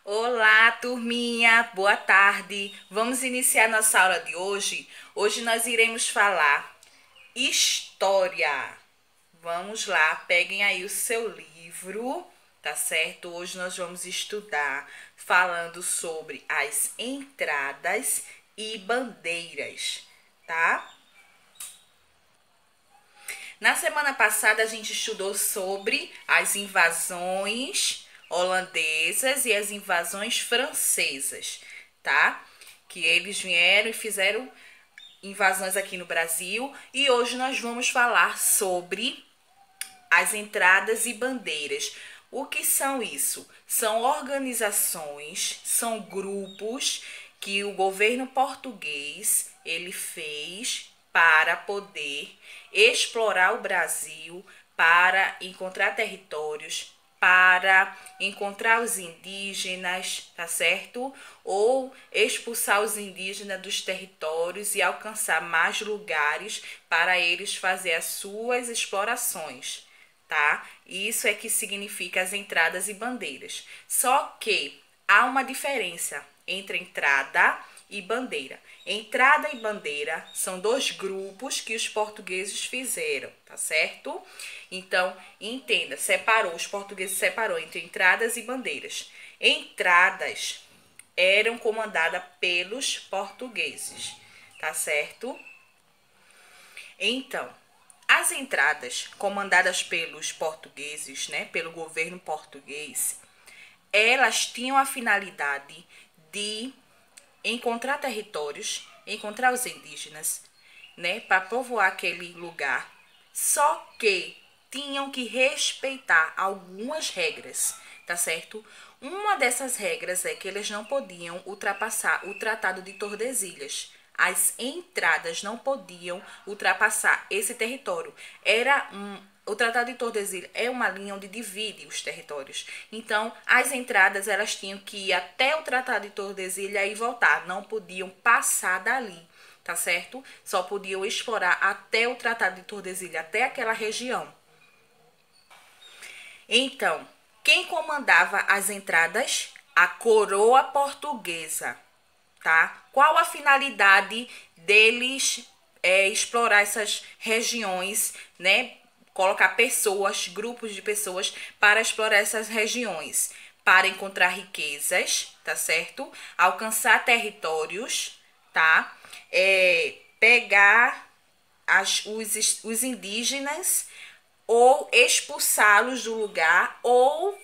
Olá, turminha, boa tarde. Vamos iniciar nossa aula de hoje. Hoje nós iremos falar história. Vamos lá, peguem aí o seu livro, tá certo? Hoje nós vamos estudar falando sobre as entradas e bandeiras, tá? Na semana passada a gente estudou sobre as invasões holandesas e as invasões francesas, tá? Que eles vieram e fizeram invasões aqui no Brasil, e hoje nós vamos falar sobre as entradas e bandeiras. O que são isso? São organizações, são grupos que o governo português ele fez para poder explorar o Brasil, para encontrar territórios, para encontrar os indígenas, tá certo? Ou expulsar os indígenas dos territórios e alcançar mais lugares para eles fazer as suas explorações, tá? Isso é que significa as entradas e bandeiras. Só que há uma diferença entre entrada e bandeira. Entrada e bandeira são dois grupos que os portugueses fizeram, tá certo? Então, entenda, os portugueses separou entre entradas e bandeiras. Entradas eram comandadas pelos portugueses, tá certo? Então, as entradas comandadas pelos portugueses, né, pelo governo português, elas tinham a finalidade de encontrar territórios, encontrar os indígenas, né, para povoar aquele lugar. Só que tinham que respeitar algumas regras, tá certo? Uma dessas regras é que eles não podiam ultrapassar o Tratado de Tordesilhas. As entradas não podiam ultrapassar esse território. O Tratado de Tordesilhas é uma linha onde divide os territórios. Então, as entradas elas tinham que ir até o Tratado de Tordesilhas e voltar. Não podiam passar dali, tá certo? Só podiam explorar até o Tratado de Tordesilhas, até aquela região. Então, quem comandava as entradas? A coroa portuguesa, tá? Qual a finalidade deles explorar essas regiões, né? Colocar pessoas, grupos de pessoas para explorar essas regiões, para encontrar riquezas, tá certo? Alcançar territórios, tá? Pegar os indígenas ou expulsá-los do lugar ou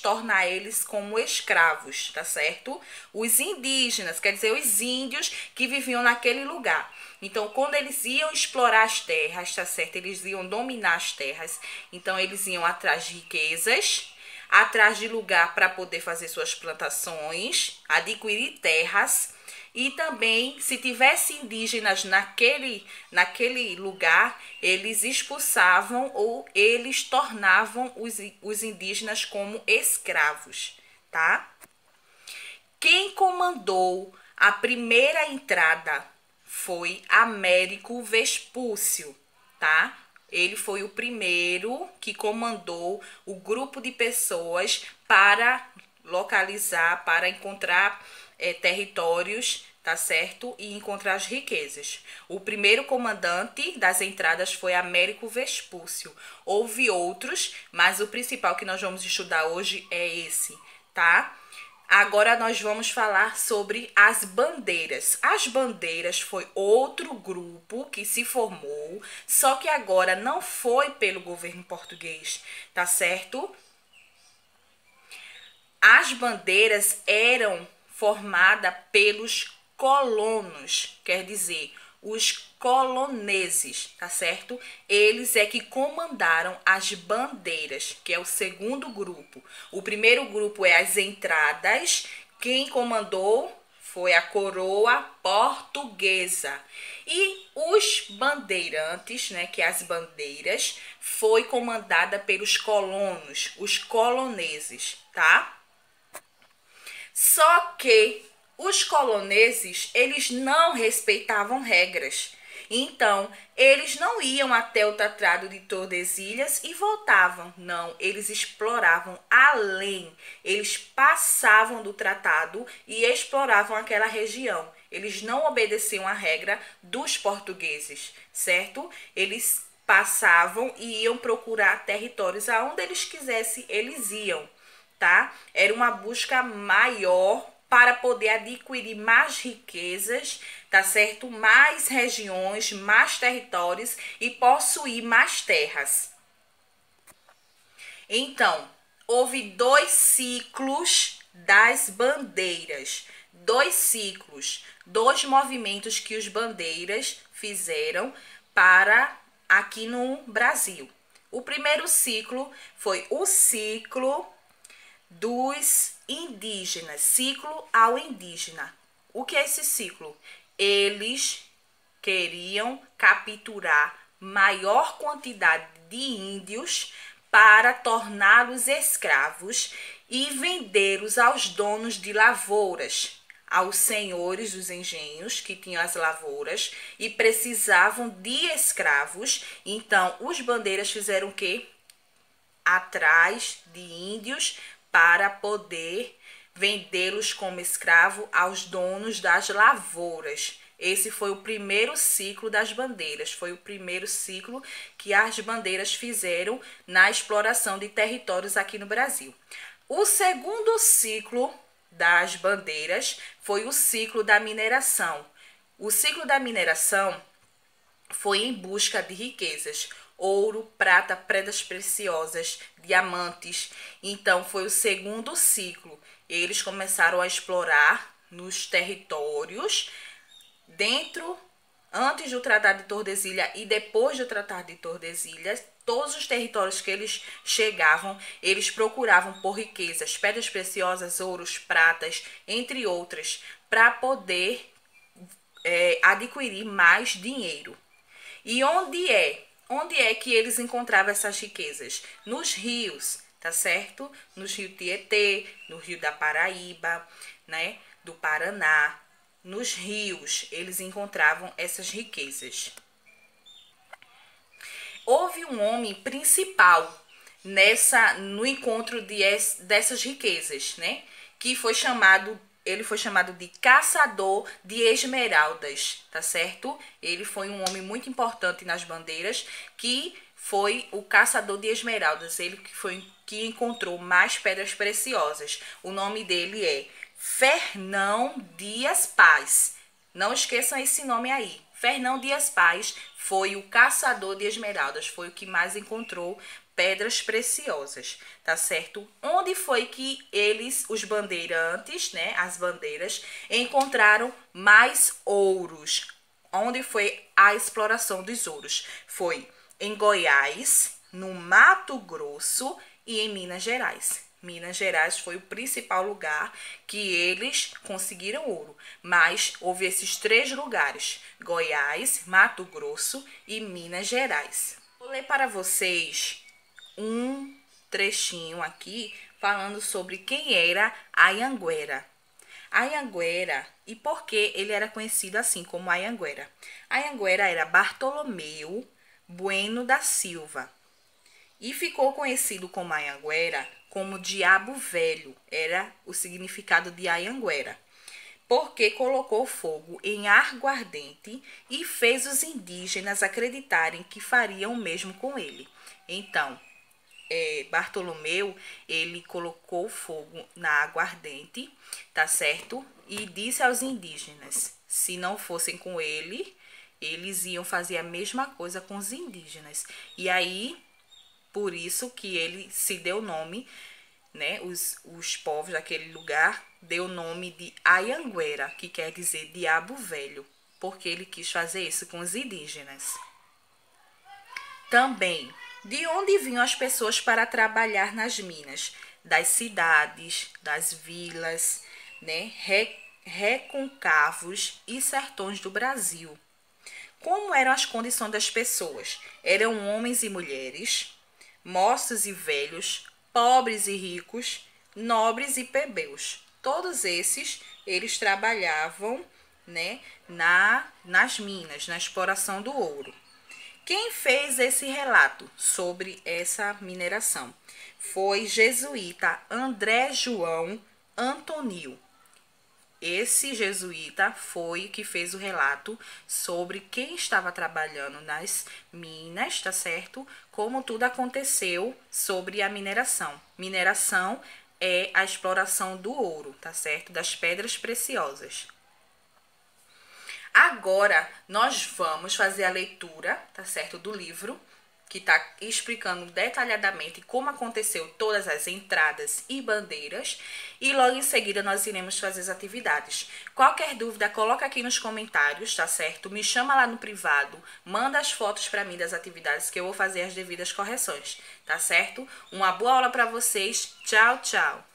tornar eles como escravos, tá certo? Os indígenas, quer dizer, os índios que viviam naquele lugar. Então, quando eles iam explorar as terras, tá certo? Eles iam dominar as terras. Então, eles iam atrás de riquezas, atrás de lugar para poder fazer suas plantações, adquirir terras. E também, se tivesse indígenas naquele lugar, eles expulsavam ou eles tornavam os indígenas como escravos, tá? Quem comandou a primeira entrada foi Américo Vespúcio, tá? Ele foi o primeiro que comandou o grupo de pessoas para localizar, para encontrar territórios, tá certo? E encontrar as riquezas. O primeiro comandante das entradas foi Américo Vespúcio. Houve outros, mas o principal que nós vamos estudar hoje é esse, tá? Agora nós vamos falar sobre as bandeiras. As bandeiras foi outro grupo que se formou, só que agora não foi pelo governo português, tá certo? As bandeiras eram formadas pelos colonos, quer dizer, os coloneses, tá certo? Eles é que comandaram as bandeiras, que é o segundo grupo. O primeiro grupo é as entradas. Quem comandou foi a coroa portuguesa. E os bandeirantes, né, que as bandeiras, foi comandada pelos colonos, os coloneses, tá? Só que os coloneses, eles não respeitavam regras. Então, eles não iam até o Tratado de Tordesilhas e voltavam. Não, eles exploravam além. Eles passavam do tratado e exploravam aquela região. Eles não obedeciam à regra dos portugueses, certo? Eles passavam e iam procurar territórios aonde eles quisessem, eles iam, tá? Era uma busca maior para poder adquirir mais riquezas, tá certo? Mais regiões, mais territórios e possuir mais terras. Então, houve 2 ciclos das bandeiras. 2 ciclos, 2 movimentos que os bandeiras fizeram para aqui no Brasil. O primeiro ciclo foi o ciclo dos indígenas, ciclo ao indígena. O que é esse ciclo? Eles queriam capturar maior quantidade de índios para torná-los escravos e vendê-los aos donos de lavouras, aos senhores dos engenhos que tinham as lavouras e precisavam de escravos. Então, os bandeiras fizeram o quê? Atrás de índios para poder vendê-los como escravo aos donos das lavouras. Esse foi o primeiro ciclo das bandeiras, foi o primeiro ciclo que as bandeiras fizeram na exploração de territórios aqui no Brasil. O segundo ciclo das bandeiras foi o ciclo da mineração. O ciclo da mineração foi em busca de riquezas, ouro, prata, pedras preciosas, diamantes. Então foi o segundo ciclo. Eles começaram a explorar nos territórios antes do Tratado de Tordesilhas e depois do Tratado de Tordesilhas, todos os territórios que eles chegavam, eles procuravam por riquezas, pedras preciosas, ouros, pratas, entre outras, para poder adquirir mais dinheiro. E onde é que eles encontravam essas riquezas? Nos rios, tá certo? Nos rios Tietê, no rio da Paraíba, né? Do Paraná. Nos rios, eles encontravam essas riquezas. Houve um homem principal no encontro dessas riquezas, né? Ele foi chamado de caçador de esmeraldas, tá certo? Ele foi um homem muito importante nas bandeiras, que foi o caçador de esmeraldas. Ele que encontrou mais pedras preciosas. O nome dele é Fernão Dias Paz. Não esqueçam esse nome aí. Fernão Dias Paz foi o caçador de esmeraldas, foi o que mais encontrou pedras preciosas, tá certo? Onde foi que os bandeirantes, né, as bandeiras, encontraram mais ouros? Onde foi a exploração dos ouros? Foi em Goiás, no Mato Grosso e em Minas Gerais. Minas Gerais foi o principal lugar que eles conseguiram ouro, mas houve esses 3 lugares: Goiás, Mato Grosso e Minas Gerais. Vou ler para vocês um trechinho aqui falando sobre quem era Anhanguera. Anhanguera, e por que ele era conhecido assim como Anhanguera? Anhanguera era Bartolomeu Bueno da Silva e ficou conhecido como Anhanguera como Diabo Velho, era o significado de Anhanguera, porque colocou fogo em aguardente e fez os indígenas acreditarem que fariam o mesmo com ele. Então, Bartolomeu, ele colocou fogo na aguardente, tá certo? E disse aos indígenas, se não fossem com ele, eles iam fazer a mesma coisa com os indígenas. E aí, por isso que ele se deu nome, né? Os povos daquele lugar deu o nome de Anhanguera, que quer dizer Diabo Velho, porque ele quis fazer isso com os indígenas. Também, de onde vinham as pessoas para trabalhar nas minas? Das cidades, das vilas, né? Recôncavos e sertões do Brasil. Como eram as condições das pessoas? Eram homens e mulheres, moços e velhos, pobres e ricos, nobres e plebeus. Todos esses, eles trabalhavam né, nas minas, na exploração do ouro. Quem fez esse relato sobre essa mineração foi jesuíta André João Antonil. Esse jesuíta foi que fez o relato sobre quem estava trabalhando nas minas, tá certo? Como tudo aconteceu sobre a mineração. Mineração é a exploração do ouro, tá certo? Das pedras preciosas. Agora, nós vamos fazer a leitura, tá certo? Do livro, que está explicando detalhadamente como aconteceu todas as entradas e bandeiras. E logo em seguida nós iremos fazer as atividades. Qualquer dúvida, coloca aqui nos comentários, tá certo? Me chama lá no privado, manda as fotos para mim das atividades que eu vou fazer as devidas correções, tá certo? Uma boa aula para vocês. Tchau, tchau!